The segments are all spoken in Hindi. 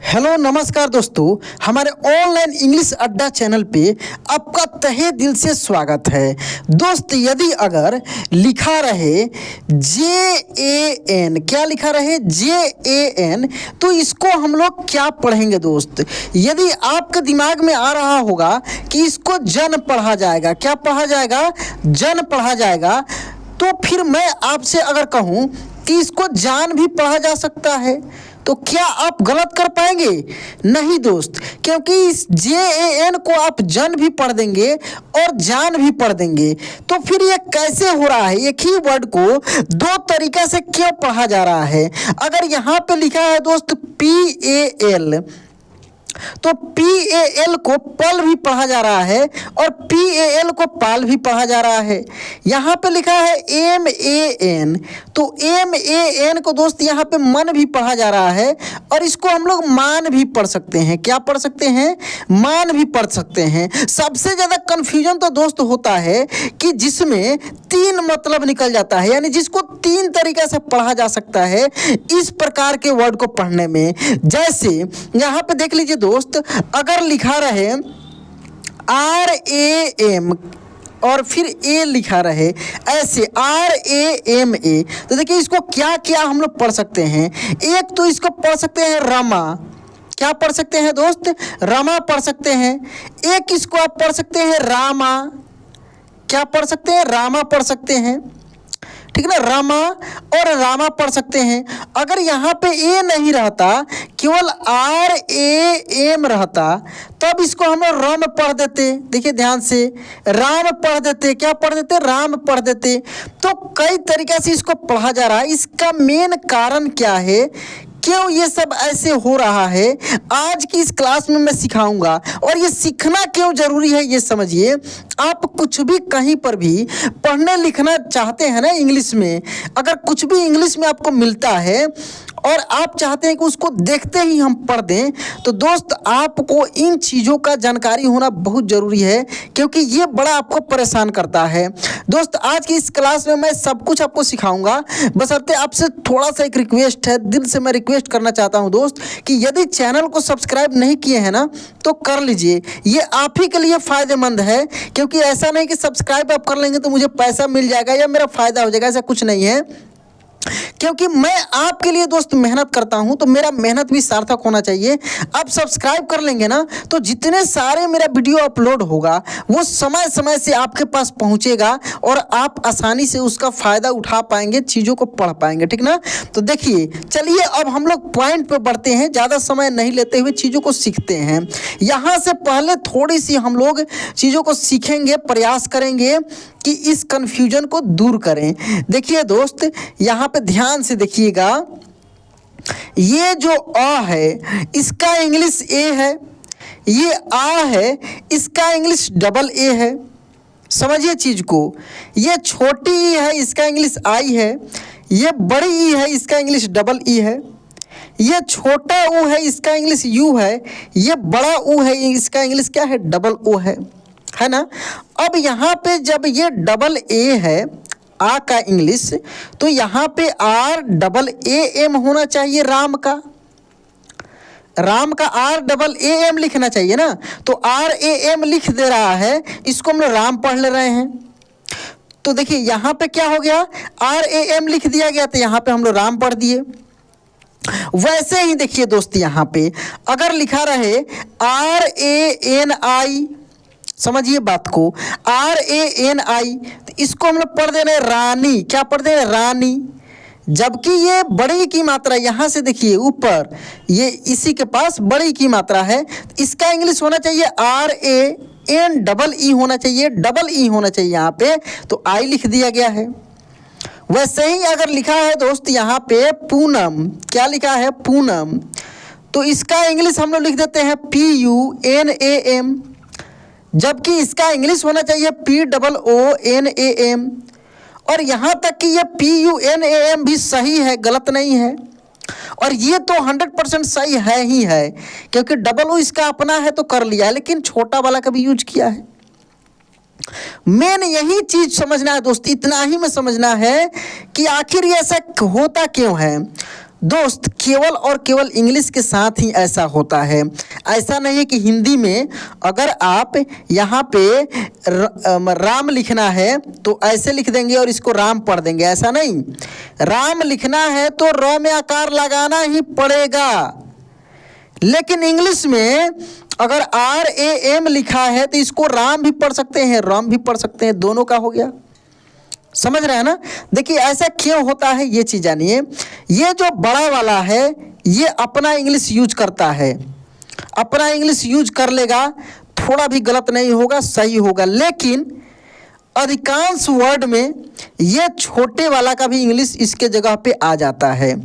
हेलो नमस्कार दोस्तों, हमारे ऑनलाइन इंग्लिश अड्डा चैनल पे आपका तहे दिल से स्वागत है। दोस्त, यदि अगर लिखा रहे JAN, क्या लिखा रहे JAN, तो इसको हम लोग क्या पढ़ेंगे दोस्त? यदि आपके दिमाग में आ रहा होगा कि इसको जन पढ़ा जाएगा, क्या पढ़ा जाएगा? जन पढ़ा जाएगा। तो फिर मैं आपसे अगर कहूँ कि इसको जान भी पढ़ा जा सकता है, तो क्या आप गलत कर पाएंगे? नहीं दोस्त, क्योंकि इस JAN को आप जन भी पढ़ देंगे और जान भी पढ़ देंगे। तो फिर ये कैसे हो रहा है? एक ही वर्ड को दो तरीके से क्यों पढ़ा जा रहा है? अगर यहाँ पे लिखा है दोस्त PAL, तो PAL को पल भी पढ़ा जा रहा है और PAL को पाल भी पढ़ा जा रहा है। यहाँ पे लिखा है MAN, तो MAN को दोस्त यहाँ पे मन भी पढ़ा जा रहा है और इसको हम लोग मान भी पढ़ सकते हैं। क्या पढ़ सकते हैं? मान भी पढ़ सकते हैं। सबसे ज़्यादा कन्फ्यूजन तो दोस्त होता है कि जिसमें तीन मतलब निकल जाता है, यानी जिसको तीन तरीके से पढ़ा जा सकता है इस प्रकार के वर्ड को पढ़ने में। जैसे यहाँ पे देख लीजिए दोस्त, अगर लिखा रहे RAM और फिर A लिखा रहे ऐसे RAMA, तो देखिए इसको क्या क्या हम लोग पढ़ सकते हैं। एक तो इसको पढ़ सकते हैं रमा, क्या पढ़ सकते हैं दोस्त? रमा पढ़ सकते हैं। एक इसको आप पढ़ सकते हैं रामा, क्या पढ़ सकते हैं? रामा पढ़ सकते हैं, ठीक है ना। रमा और रामा पढ़ सकते हैं। अगर यहाँ पे ए नहीं रहता, केवल RAM रहता, तब इसको हम लोग रम पढ़ देते। देखिए ध्यान से, राम पढ़ देते। क्या पढ़ देते? राम पढ़ देते। तो कई तरीके से इसको पढ़ा जा रहा है। इसका मेन कारण क्या है, क्यों ये सब ऐसे हो रहा है, आज की इस क्लास में मैं सिखाऊंगा। और ये सीखना क्यों जरूरी है ये समझिए। आप कुछ भी कहीं पर भी पढ़ने लिखना चाहते हैं ना इंग्लिश में, अगर कुछ भी इंग्लिश में आपको मिलता है और आप चाहते हैं कि उसको देखते ही हम पढ़ दें, तो दोस्त आपको इन चीज़ों का जानकारी होना बहुत ज़रूरी है, क्योंकि ये बड़ा आपको परेशान करता है। दोस्त, आज की इस क्लास में मैं सब कुछ आपको सिखाऊंगा। बशर्ते आपसे थोड़ा सा एक रिक्वेस्ट है, दिल से मैं रिक्वेस्ट करना चाहता हूं दोस्त, कि यदि चैनल को सब्सक्राइब नहीं किए हैं ना, तो कर लीजिए। ये आप ही के लिए फ़ायदेमंद है, क्योंकि ऐसा नहीं कि सब्सक्राइब आप कर लेंगे तो मुझे पैसा मिल जाएगा या मेरा फ़ायदा हो जाएगा, ऐसा कुछ नहीं है। क्योंकि मैं आपके लिए दोस्त मेहनत करता हूं, तो मेरा मेहनत भी सार्थक होना चाहिए। आप सब्सक्राइब कर लेंगे ना, तो जितने सारे मेरा वीडियो अपलोड होगा वो समय समय से आपके पास पहुंचेगा और आप आसानी से उसका फ़ायदा उठा पाएंगे, चीज़ों को पढ़ पाएंगे, ठीक ना। तो देखिए, चलिए अब हम लोग पॉइंट पे बढ़ते हैं, ज़्यादा समय नहीं लेते हुए चीज़ों को सीखते हैं। यहाँ से पहले थोड़ी सी हम लोग चीज़ों को सीखेंगे, प्रयास करेंगे कि इस कन्फ्यूजन को दूर करें। देखिए दोस्त, यहाँ पे ध्यान से देखिएगा, ये जो अ है इसका इंग्लिश ए है, ये आ है इसका इंग्लिश डबल ए है। समझिए चीज को, ये छोटी ई है इसका इंग्लिश आई है, ये बड़ी ई है इसका इंग्लिश डबल ई है, ये छोटा ऊ है इसका इंग्लिश यू है, ये बड़ा ऊ है इसका इंग्लिश क्या है? डबल ओ है ना। अब यहाँ पे जब ये डबल ए है आ का इंग्लिश, तो यहाँ पे RAAM होना चाहिए। राम का RAAM लिखना चाहिए ना, तो RAM लिख दे रहा है, इसको हम लोग राम पढ़ ले रहे हैं। तो देखिए यहाँ पे क्या हो गया, RAM लिख दिया गया, तो यहाँ पे हम लोग राम पढ़ दिए। वैसे ही देखिए दोस्त, यहाँ पे अगर लिखा रहे RANI, समझिए बात को, RANI, तो इसको हम लोग पढ़ दे रहे हैं रानी। क्या पढ़ दे रहे हैं? रानी। जबकि ये बड़ी की मात्रा, यहाँ से देखिए ऊपर, ये इसी के पास बड़ी की मात्रा है, इसका इंग्लिश होना चाहिए RAN होना चाहिए, डबल ई होना चाहिए यहाँ पे, तो आई लिख दिया गया है। वैसे ही अगर लिखा है दोस्त यहाँ पे पूनम, क्या लिखा है? पूनम, तो इसका इंग्लिश हम लोग लिख देते हैं PUNAM, जबकि इसका इंग्लिश होना चाहिए POONAM। और यहाँ तक कि ये PUNAM भी सही है, गलत नहीं है। और ये तो 100% सही है ही है, क्योंकि डबल ओ इसका अपना है तो कर लिया है, लेकिन छोटा वाला का भी यूज किया है। मेन यही चीज समझना है दोस्त, इतना ही में समझना है कि आखिर ये ऐसा होता क्यों है। दोस्त केवल और केवल इंग्लिश के साथ ही ऐसा होता है। ऐसा नहीं है कि हिंदी में अगर आप यहाँ पे राम लिखना है तो ऐसे लिख देंगे और इसको राम पढ़ देंगे, ऐसा नहीं। राम लिखना है तो र में आकार लगाना ही पड़ेगा। लेकिन इंग्लिश में अगर RAM लिखा है तो इसको राम भी पढ़ सकते हैं, राम भी पढ़ सकते हैं, दोनों का हो गया। समझ रहे हैं ना? देखिए ऐसा क्यों होता है ये चीज़ जानिए। ये जो बड़ा वाला है ये अपना इंग्लिश यूज करता है, अपना इंग्लिश यूज कर लेगा, थोड़ा भी गलत नहीं होगा, सही होगा। लेकिन अधिकांश वर्ड में ये छोटे वाला का भी इंग्लिश इसके जगह पे आ जाता है,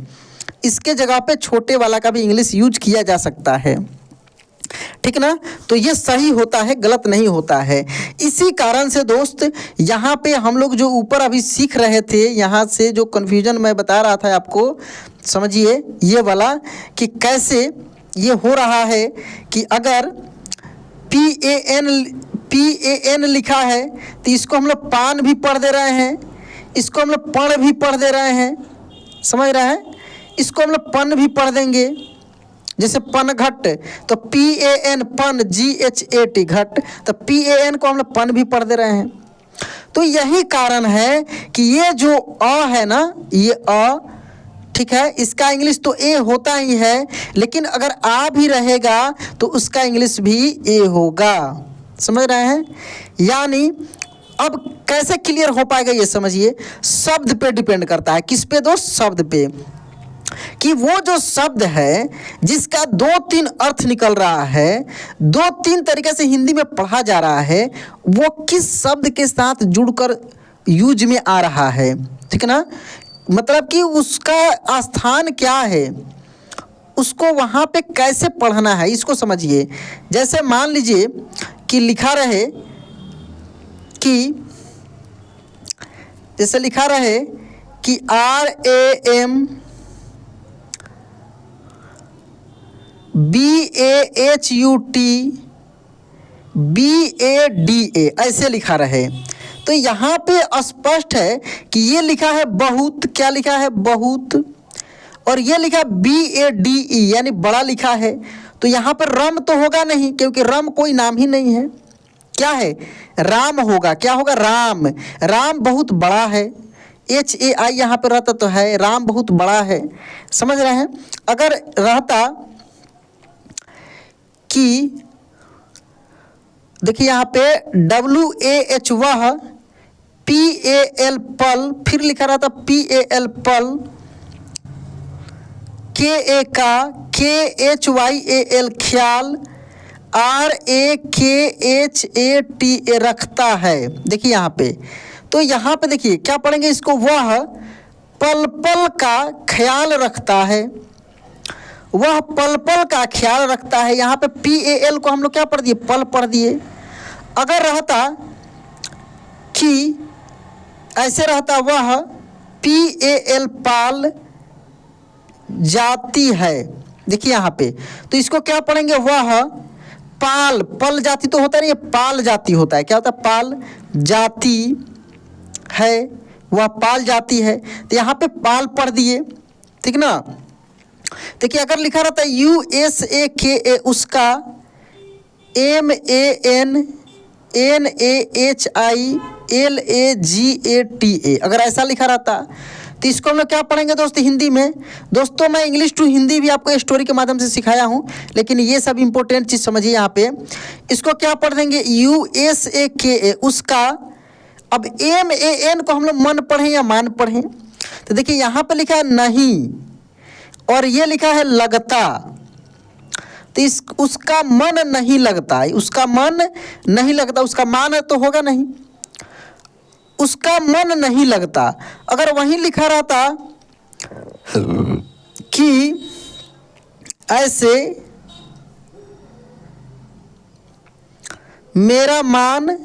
इसके जगह पे छोटे वाला का भी इंग्लिश यूज किया जा सकता है, ठीक ना? तो ये सही होता है, गलत नहीं होता है। इसी कारण से दोस्त यहाँ पे हम लोग जो ऊपर अभी सीख रहे थे, यहाँ से जो कन्फ्यूजन मैं बता रहा था आपको, समझिए ये वाला कि कैसे ये हो रहा है कि अगर PAN लिखा है तो इसको हम लोग पान भी पढ़ दे रहे हैं, इसको हम लोग पण भी पढ़ दे रहे हैं, समझ रहे हैं? इसको हम लोग पन भी पढ़ देंगे, जैसे पनघट तो PAN पन GHAT घट, तो PAN को हम लोग पन भी पढ़ दे रहे हैं। तो यही कारण है कि ये जो अ है ना, ये अ, ठीक है, इसका इंग्लिश तो ए होता ही है, लेकिन अगर आ भी रहेगा तो उसका इंग्लिश भी ए होगा। समझ रहे हैं? यानी अब कैसे क्लियर हो पाएगा ये समझिए। शब्द पे डिपेंड करता है, किस पे दोस्त? शब्द पे, कि वो जो शब्द है जिसका 2-3 अर्थ निकल रहा है, 2-3 तरीके से हिंदी में पढ़ा जा रहा है, वो किस शब्द के साथ जुड़कर यूज में आ रहा है, ठीक है ना? मतलब कि उसका स्थान क्या है, उसको वहाँ पे कैसे पढ़ना है, इसको समझिए। जैसे मान लीजिए कि लिखा रहे कि, जैसे लिखा रहे कि RAM BAHUT BADA ऐसे लिखा रहे, तो यहाँ पे स्पष्ट है कि ये लिखा है बहुत, क्या लिखा है? बहुत। और ये लिखा BADE यानी बड़ा लिखा है, तो यहाँ पर रम तो होगा नहीं, क्योंकि रम कोई नाम ही नहीं है। क्या है? राम होगा। क्या होगा? राम। राम बहुत बड़ा है, HAI यहाँ पे रहता तो है, राम बहुत बड़ा है। समझ रहे हैं? अगर रहता कि देखिए यहाँ पे WAH वह, PAL पल, फिर लिखा रहता PAL पल, KA का, KHYAL ख्याल, RAKHATA रखता है। देखिए यहाँ पे, तो यहाँ पे देखिए क्या पढ़ेंगे इसको? वह पल पल का ख्याल रखता है, वह पल पल का ख्याल रखता है। यहाँ पे PAL को हम लोग क्या पढ़ दिए? पल पढ़ दिए। अगर रहता कि ऐसे रहता वह PAL पाल जाती है, देखिए यहाँ पे, तो इसको क्या पढ़ेंगे? वह पाल, पल जाती तो होता नहीं है, पाल जाती होता है। क्या होता है? पाल जाती है, वह पाल जाती है, तो यहाँ पे पाल पढ़ दिए, ठीक ना? देखिए अगर लिखा रहता है USAKA, उसका MANNAHILAGATA, अगर ऐसा लिखा रहता तो इसको हम लोग क्या पढ़ेंगे दोस्त हिंदी में? दोस्तों मैं इंग्लिश टू हिंदी भी आपको स्टोरी के माध्यम से सिखाया हूँ, लेकिन ये सब इंपॉर्टेंट चीज़ समझिए यहाँ पे। इसको क्या पढ़ देंगे? USAKA, उसका। अब MAN को हम लोग मन पढ़ें या मान पढ़ें? तो देखिए यहाँ पे लिखा है नहीं, और ये लिखा है लगता, तो उसका मन नहीं लगता, उसका मन नहीं लगता, उसका मान तो होगा नहीं, उसका मन नहीं लगता। अगर वहीं लिखा रहता कि ऐसे मेरा मान,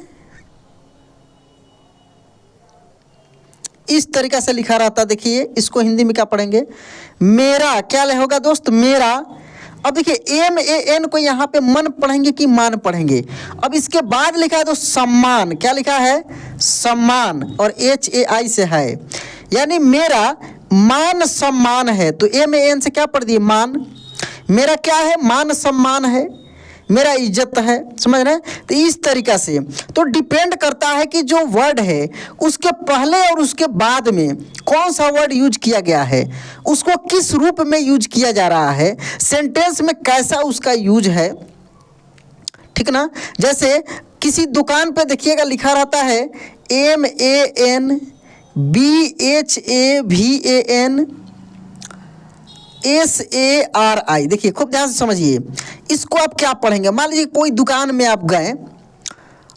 इस तरीक़ा से लिखा रहता, देखिए इसको हिंदी में क्या पढ़ेंगे? मेरा। क्या होगा दोस्त? मेरा। अब देखिए MAN को यहाँ पे मन पढ़ेंगे कि मान पढ़ेंगे? अब इसके बाद लिखा है तो सम्मान। क्या लिखा है? सम्मान, और HAI से है, यानी मेरा मान सम्मान है, तो ए में एन से क्या पढ़ दिए, मान। मेरा क्या है, मान सम्मान है, मेरा इज्जत है, समझ रहे हैं। तो इस तरीक़ा से तो डिपेंड करता है कि जो वर्ड है उसके पहले और उसके बाद में कौन सा वर्ड यूज किया गया है, उसको किस रूप में यूज किया जा रहा है, सेंटेंस में कैसा उसका यूज है, ठीक ना। जैसे किसी दुकान पे देखिएगा लिखा रहता है MANBHAVAN SARI। देखिए खूब ध्यान से समझिए, इसको आप क्या पढ़ेंगे। मान लीजिए कोई दुकान में आप गए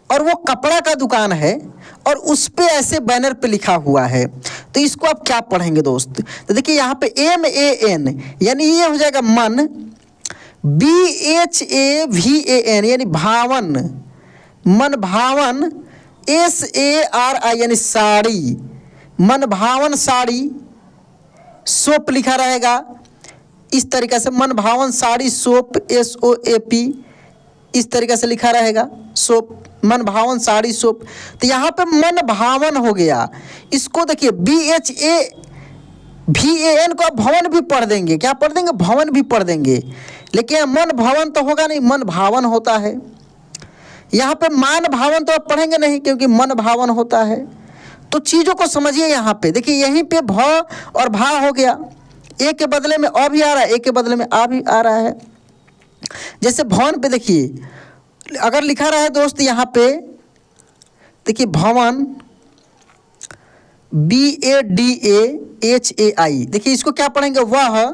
और वो कपड़ा का दुकान है और उस पे ऐसे बैनर पे लिखा हुआ है, तो इसको आप क्या पढ़ेंगे दोस्त। तो देखिए यहाँ पे MAN यानी ये हो जाएगा मन, BHAVAN यानी भावन, मन भावन, SARI यानी साड़ी, मन भावन साड़ी, सोप लिखा रहेगा इस तरीक़े से, मन भावन साड़ी सोप, SOAP इस तरीक़े से लिखा रहेगा, सोप, मन भावन साड़ी सोप। तो यहाँ पे मन भावन हो गया। इसको देखिए BHAVAN को आप भवन भी पढ़ देंगे, क्या पढ़ देंगे, भवन भी पढ़ देंगे, लेकिन मन भवन तो होगा नहीं, मन भावन होता है। यहाँ पे मान भावन तो आप पढ़ेंगे नहीं क्योंकि मन भावन होता है। तो चीज़ों को समझिए। यहाँ पे देखिए यहीं पे भ और भा हो गया, ए के बदले में अ भी आ रहा है, ए के बदले में आ भी आ रहा है। जैसे भवन पे देखिए अगर लिखा रहा है दोस्त, यहाँ पे देखिए भवन BADAHAI, देखिए इसको क्या पढ़ेंगे, वह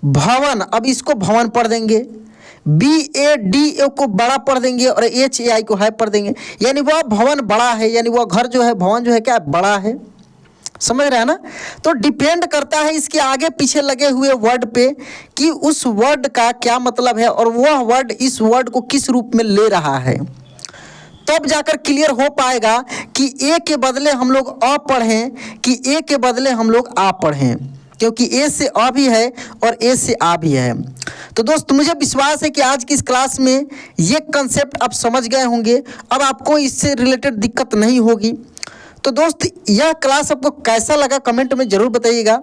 भवन। अब इसको भवन पढ़ देंगे, BADA को बड़ा पढ़ देंगे और HAI को है पढ़ देंगे, यानी वह भवन बड़ा है, यानी वह घर जो है, भवन जो है क्या बड़ा है, समझ रहे हैं ना। तो डिपेंड करता है इसके आगे पीछे लगे हुए वर्ड पे कि उस वर्ड का क्या मतलब है और वह वर्ड इस वर्ड को किस रूप में ले रहा है, तब जाकर क्लियर हो पाएगा कि ए के बदले हम लोग अ पढ़ें कि ए के बदले हम लोग आ पढ़ें, क्योंकि ए से अ भी है और ए से आ भी है। तो दोस्त मुझे विश्वास है कि आज की इस क्लास में ये कंसेप्ट आप समझ गए होंगे, अब आपको इससे रिलेटेड दिक्कत नहीं होगी। तो दोस्त यह क्लास आपको कैसा लगा कमेंट में ज़रूर बताइएगा।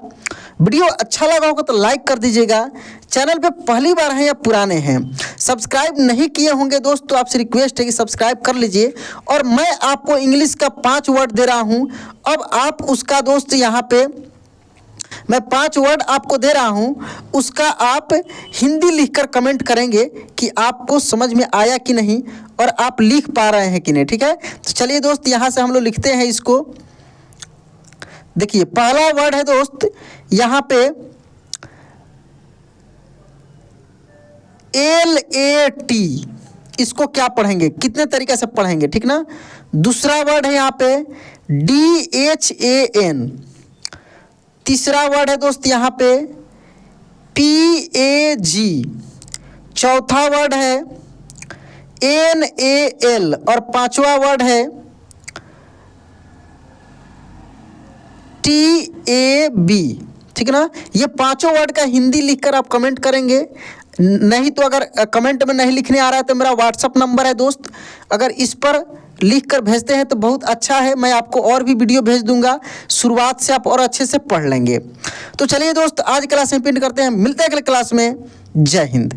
वीडियो अच्छा लगा होगा तो लाइक कर दीजिएगा। चैनल पे पहली बार हैं या पुराने हैं, सब्सक्राइब नहीं किए होंगे दोस्त, तो आपसे रिक्वेस्ट है कि सब्सक्राइब कर लीजिए। और मैं आपको इंग्लिश का 5 वर्ड दे रहा हूँ, अब आप उसका दोस्त यहाँ पे मैं 5 वर्ड आपको दे रहा हूँ, उसका आप हिंदी लिखकर कमेंट करेंगे कि आपको समझ में आया कि नहीं और आप लिख पा रहे हैं कि नहीं, ठीक है। तो चलिए दोस्त यहाँ से हम लोग लिखते हैं इसको। देखिए पहला वर्ड है दोस्त यहाँ पे LAT, इसको क्या पढ़ेंगे, कितने तरीके से पढ़ेंगे, ठीक ना। दूसरा वर्ड है यहाँ पे DHAN, तीसरा वर्ड है दोस्त यहाँ पे PAG, चौथा वर्ड है NAL और पांचवा वर्ड है TAB, ठीक है ना। ये पांचों वर्ड का हिंदी लिखकर आप कमेंट करेंगे, नहीं तो अगर कमेंट में नहीं लिखने आ रहा है तो मेरा व्हाट्सअप नंबर है दोस्त, अगर इस पर लिख कर भेजते हैं तो बहुत अच्छा है, मैं आपको और भी वीडियो भेज दूंगा, शुरुआत से आप और अच्छे से पढ़ लेंगे। तो चलिए दोस्त आज क्लास में पिन करते हैं, मिलते हैं अगले क्लास में। जय हिंद।